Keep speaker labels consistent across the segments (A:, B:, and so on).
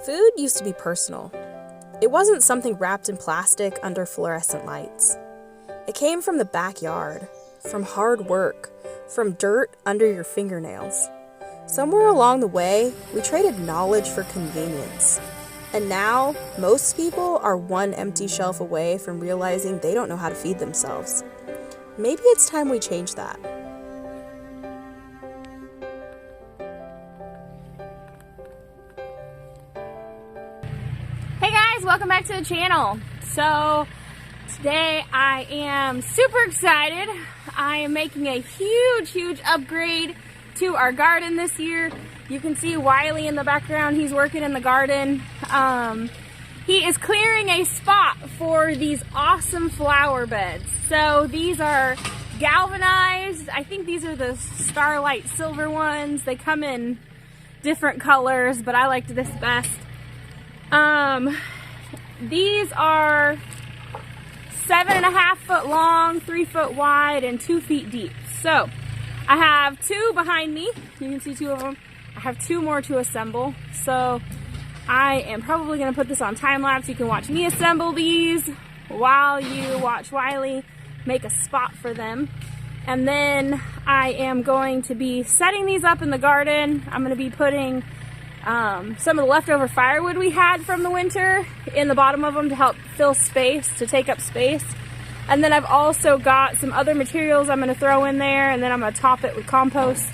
A: Food used to be personal. It wasn't something wrapped in plastic under fluorescent lights. It came from the backyard, from hard work, from dirt under your fingernails. Somewhere along the way, we traded knowledge for convenience. And now, most people are one empty shelf away from realizing they don't know how to feed themselves. Maybe it's time we change that.
B: Hey guys, welcome back to the channel. So today I am super excited. I am making a huge upgrade to our garden this year. You can see Wiley in the background. He's working in the garden. He is clearing a spot for these awesome flower beds. So these are galvanized. I think these are the Starlight Silver ones. They come in different colors, but I liked this best. These are 7.5 foot long, 3 foot wide, and 2 feet deep. So I have 2 behind me. You can see 2 of them. I have 2 more to assemble. So I am probably going to put this on time lapse. You can watch me assemble these while you watch Wiley make a spot for them. And then I am going to be setting these up in the garden. I'm going to be putting some of the leftover firewood we had from the winter in the bottom of them to help fill space, to take up space. And then I've also got some other materials I'm going to throw in there, and then I'm going to top it with compost.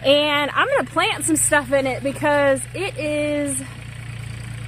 B: And I'm going to plant some stuff in it because it is,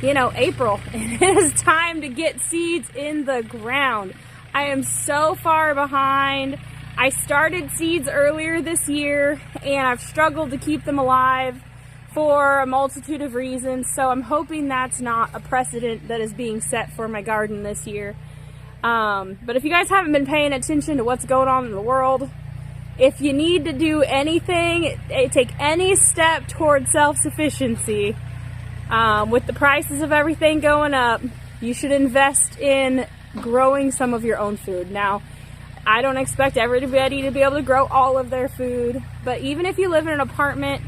B: April, and it is time to get seeds in the ground. I am so far behind. I started seeds earlier this year, and I've struggled to keep them alive for a multitude of reasons, so I'm hoping that's not a precedent that is being set for my garden this year. But if you guys haven't been paying attention to what's going on in the world, if you need to do anything, take any step towards self-sufficiency, with the prices of everything going up, you should invest in growing some of your own food. Now, I don't expect everybody to be able to grow all of their food, but even if you live in an apartment,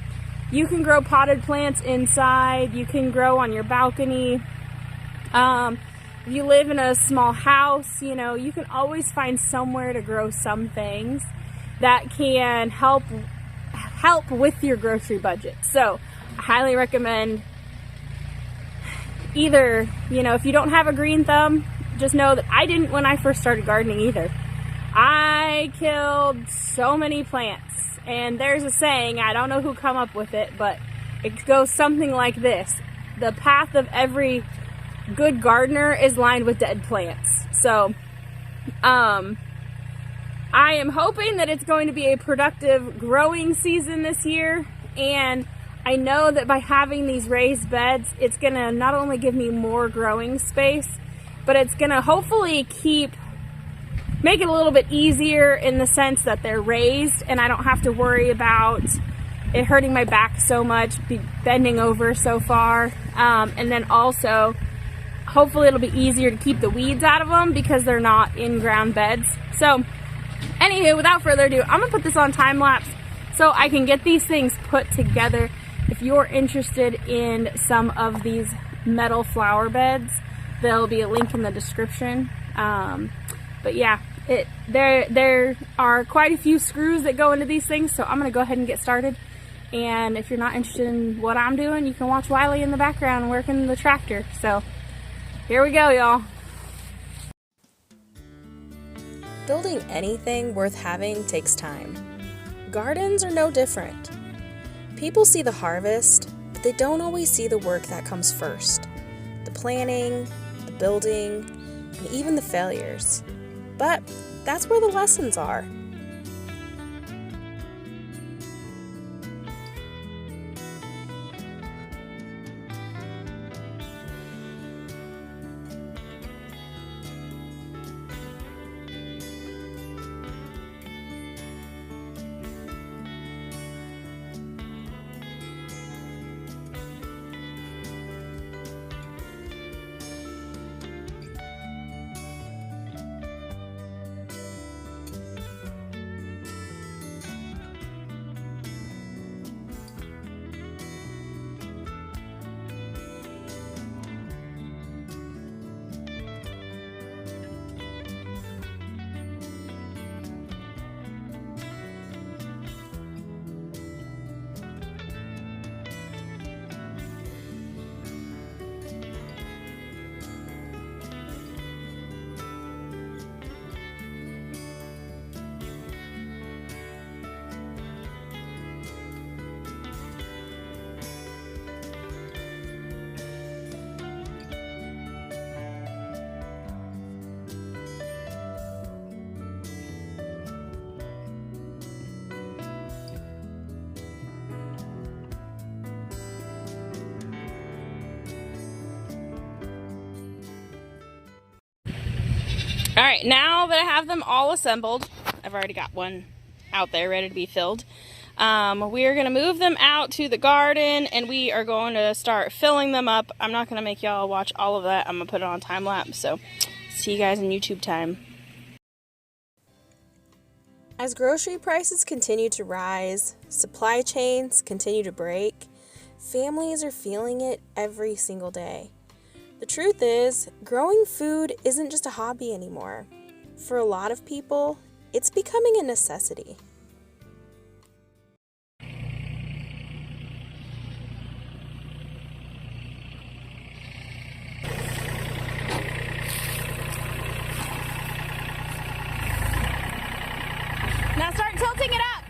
B: you can grow potted plants inside. You can grow on your balcony. If you live in a small house, you can always find somewhere to grow some things that can help with your grocery budget. So I highly recommend either, if you don't have a green thumb, just know that I didn't when I first started gardening either. I killed so many plants. And there's a saying, I don't know who come up with it, but it goes something like this: the path of every good gardener is lined with dead plants. So I am hoping that it's going to be a productive growing season this year, and I know that by having these raised beds, it's going to not only give me more growing space, but it's going to hopefully make it a little bit easier in the sense that they're raised and I don't have to worry about it hurting my back so much, bending over so far. And then also, hopefully it'll be easier to keep the weeds out of them because they're not in-ground beds. So, anywho, without further ado, I'm going to put this on time lapse so I can get these things put together. If you're interested in some of these metal flower beds, there'll be a link in the description. But yeah, there are quite a few screws that go into these things, so I'm going to go ahead and get started. And if you're not interested in what I'm doing, you can watch Wiley in the background working the tractor. So here we go, y'all.
A: Building anything worth having takes time. Gardens are no different. People see the harvest, but they don't always see the work that comes first. The planning, the building, and even the failures. But that's where the lessons are.
B: All right, now that I have them all assembled, I've already got one out there ready to be filled. We are going to move them out to the garden, and we are going to start filling them up. I'm not going to make y'all watch all of that. I'm going to put it on time lapse, so see you guys in YouTube time.
A: As grocery prices continue to rise, supply chains continue to break, families are feeling it every single day. The truth is, growing food isn't just a hobby anymore. For a lot of people, it's becoming a necessity.
B: Now start tilting it up.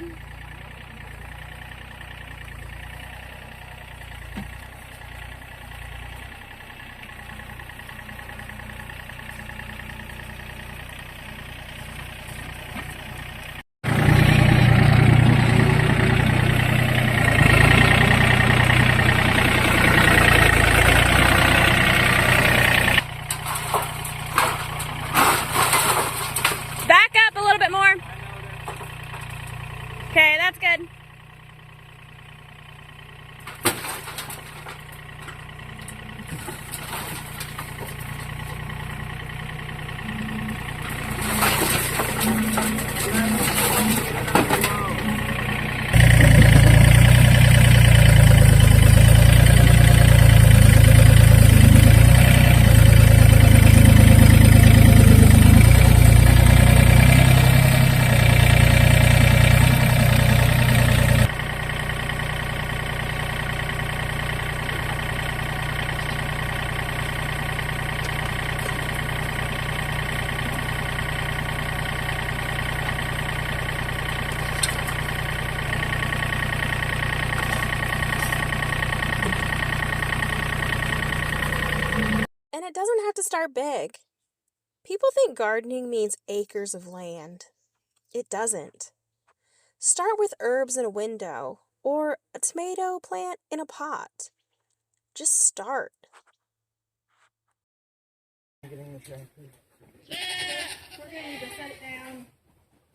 B: Back up a little bit more. Okay, that's good.
A: And it doesn't have to start big. People think gardening means acres of land. It doesn't. Start with herbs in a window or a tomato plant in a pot. Just start.
B: We're going to need to set it down.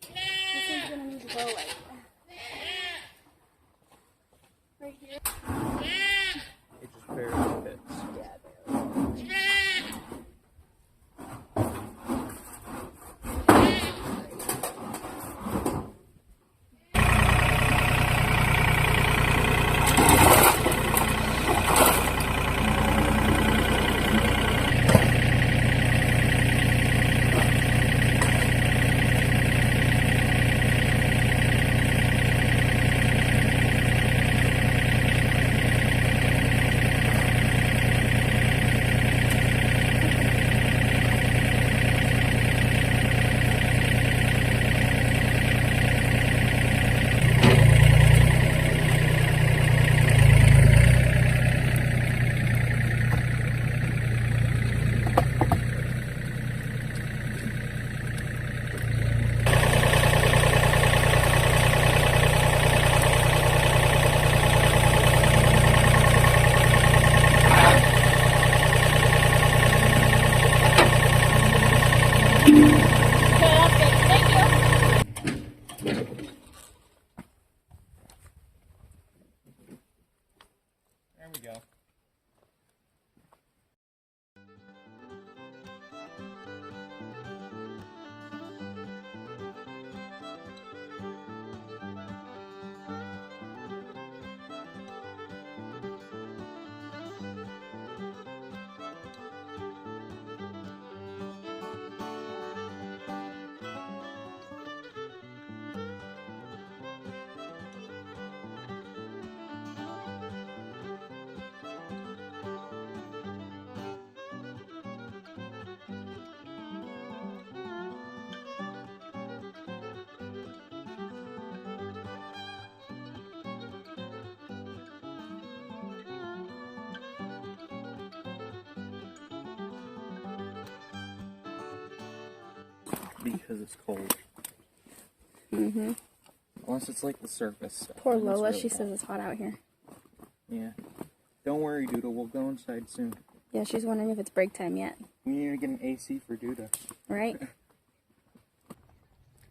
B: This one's going to need to go like right here.
C: It just barely fits. There we go. Because it's cold.
B: Mm-hmm.
C: Unless it's like the surface stuff.
B: Poor
C: then it's
B: Lola,
C: really
B: she
C: hot.
B: says it's hot out here.
C: Yeah. Don't worry, Doodle. We'll go inside soon.
B: Yeah, she's wondering if it's break time yet.
C: We need to get an AC for Duda.
B: Right?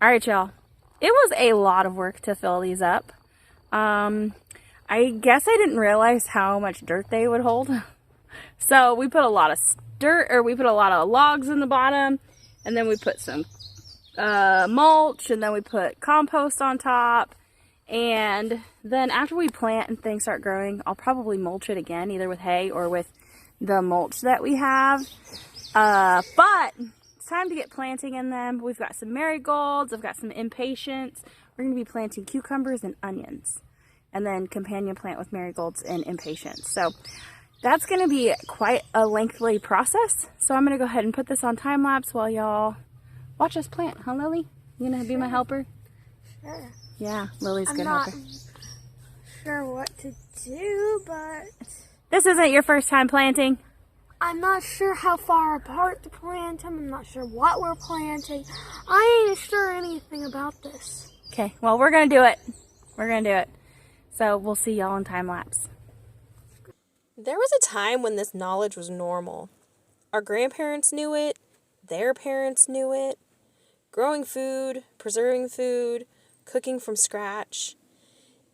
B: All right, y'all. It was a lot of work to fill these up. I guess I didn't realize how much dirt they would hold. So we put a lot of we put a lot of logs in the bottom, and then we put some mulch, and then we put compost on top. And then after we plant and things start growing, I'll probably mulch it again, either with hay or with the mulch that we have. But it's time to get planting in them. We've got some marigolds, I've got some impatiens. We're going to be planting cucumbers and onions, and then companion plant with marigolds and impatiens. So that's going to be quite a lengthy process. So I'm going to go ahead and put this on time lapse while y'all watch us plant. Huh, Lily? You going to be my helper?
D: Sure.
B: Yeah, Lily's a good
D: I'm
B: helper.
D: not sure what to do, but
B: This isn't your first time planting.
D: I'm not sure how far apart to plant them. I'm not sure what we're planting. I ain't sure anything about this.
B: Okay, well, we're going to do it. We're going to do it. So we'll see y'all in time lapse.
A: There was a time when this knowledge was normal. Our grandparents knew it, their parents knew it. Growing food, preserving food, cooking from scratch.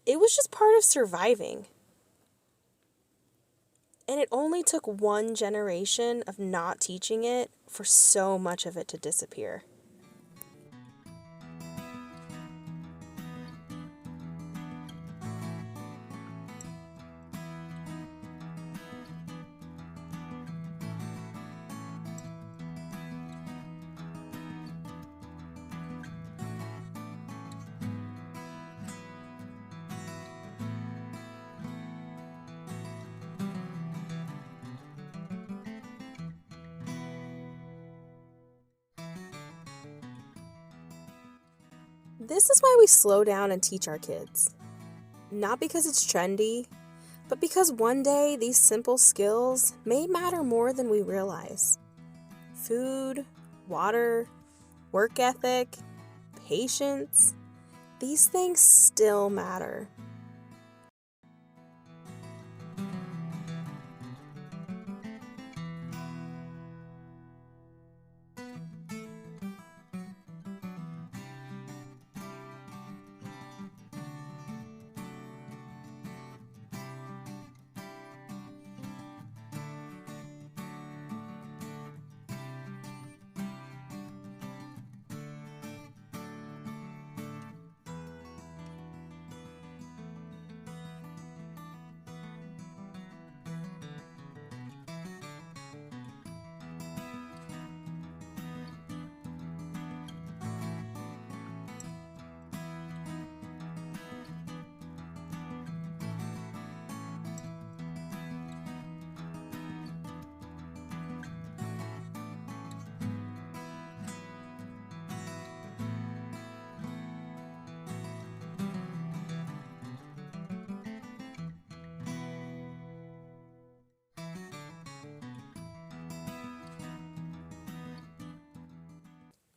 A: It was just part of surviving. And it only took one generation of not teaching it for so much of it to disappear. This is why we slow down and teach our kids. Not because it's trendy, but because one day these simple skills may matter more than we realize. Food, water, work ethic, patience, these things still matter.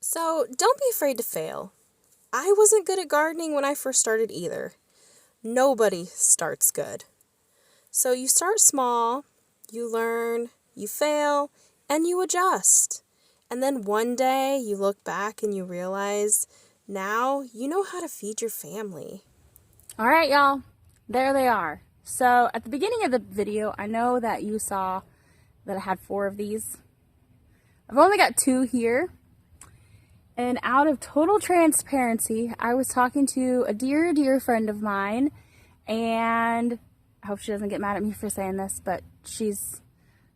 A: So don't be afraid to fail. I wasn't good at gardening when I first started either. Nobody starts good. So you start small, you learn, you fail, and you adjust. And then one day you look back and you realize now you know how to feed your family.
B: All right, y'all. There they are. So at the beginning of the video, I know that you saw that I had 4 of these. I've only got 2 here. And out of total transparency, I was talking to a dear friend of mine, and I hope she doesn't get mad at me for saying this, but she's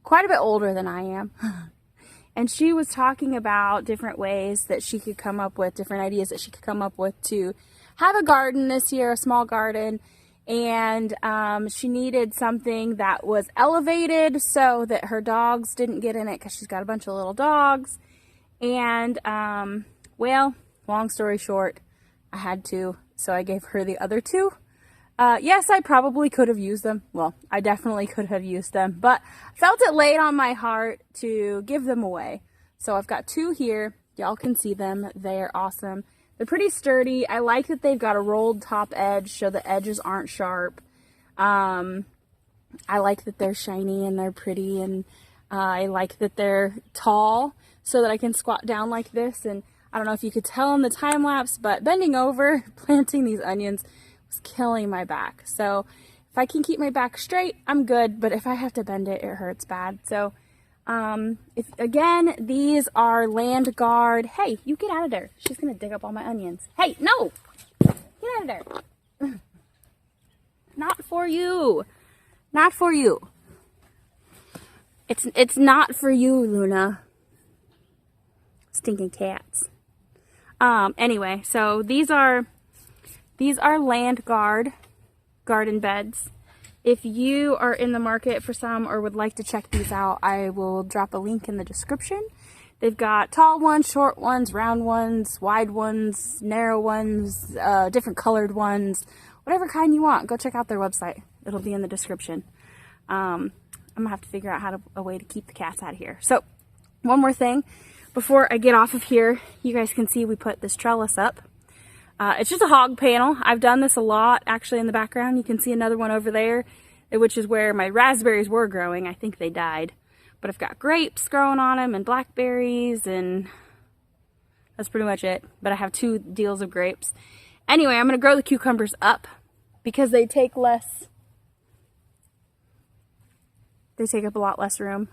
B: quite a bit older than I am. And she was talking about different ways that she could come up with, different ideas that she could come up with to have a garden this year, a small garden. And she needed something that was elevated so that her dogs didn't get in it, because she's got a bunch of little dogs. And, well, long story short, I had to, so I gave her the other 2. Yes, I probably could have used them. Well, I definitely could have used them, but I felt it laid on my heart to give them away. So I've got 2 here. Y'all can see them. They're awesome. They're pretty sturdy. I like that they've got a rolled top edge so the edges aren't sharp. I like that they're shiny and they're pretty, and I like that they're tall so that I can squat down like this. And I don't know if you could tell in the time lapse, but bending over, planting these onions was killing my back. So if I can keep my back straight, I'm good. But if I have to bend it, it hurts bad. So again, these are land guard. Hey, you get out of there. She's going to dig up all my onions. Hey, no, get out of there. Not for you. Not for you. It's not for you, Luna. Stinking cats. Anyway, so these are land guard garden beds. If you are in the market for some or would like to check these out, I will drop a link in the description. They've got tall ones, short ones, round ones, wide ones, narrow ones, different colored ones, whatever kind you want. Go check out their website. It'll be in the description. I'm gonna have to figure out a way to keep the cats out of here. So one more thing before I get off of here, you guys can see we put this trellis up. It's just a hog panel. I've done this a lot actually in the background. You can see another one over there, which is where my raspberries were growing. I think they died, but I've got grapes growing on them and blackberries, and that's pretty much it. But I have 2 deals of grapes. Anyway, I'm gonna grow the cucumbers up because they take up a lot less room,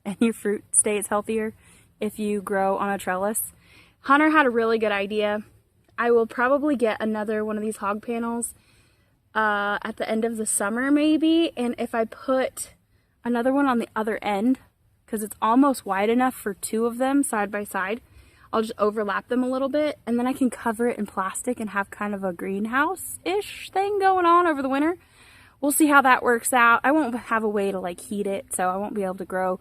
B: and your fruit stays healthier if you grow on a trellis. Hunter had a really good idea. I will probably get another one of these hog panels at the end of the summer maybe, and if I put another one on the other end, because it's almost wide enough for 2 of them side by side, I'll just overlap them a little bit, and then I can cover it in plastic and have kind of a greenhouse-ish thing going on over the winter. We'll see how that works out. I won't have a way to like heat it, so I won't be able to grow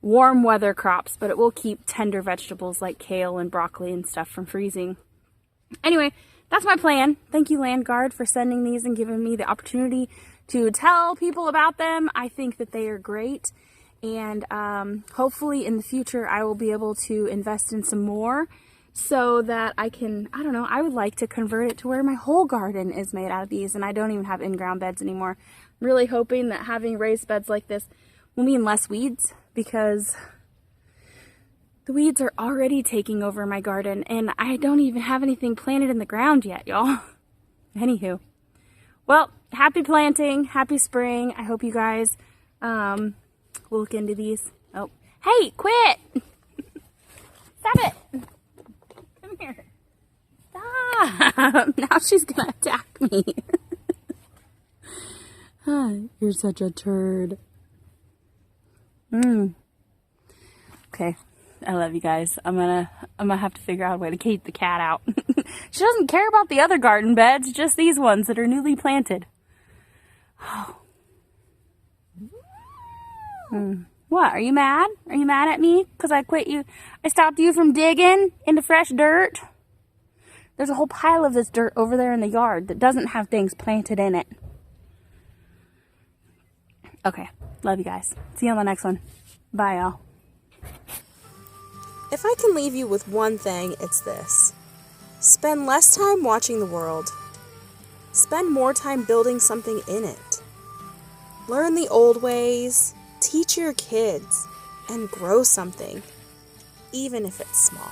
B: warm weather crops, but it will keep tender vegetables like kale and broccoli and stuff from freezing. Anyway, that's my plan. Thank you, Land Guard, for sending these and giving me the opportunity to tell people about them. I think that they are great, and hopefully in the future I will be able to invest in some more so that I can, I don't know, I would like to convert it to where my whole garden is made out of these, and I don't even have in-ground beds anymore. I'm really hoping that having raised beds like this will mean less weeds, because the weeds are already taking over my garden, and I don't even have anything planted in the ground yet, y'all. Anywho, well, happy planting, happy spring. I hope you guys will look into these. Oh, hey, quit! Stop it! Come here. Stop! Now she's gonna attack me. You're such a turd. Okay. I love you guys. I'm gonna have to figure out a way to keep the cat out. She doesn't care about the other garden beds, just these ones that are newly planted. Oh. What? Are you mad? Are you mad at me? Because I stopped you from digging into fresh dirt? There's a whole pile of this dirt over there in the yard that doesn't have things planted in it. Okay. Love you guys. See you on the next one. Bye, y'all.
A: If I can leave you with one thing, it's this. Spend less time watching the world. Spend more time building something in it. Learn the old ways, teach your kids, and grow something, even if it's small.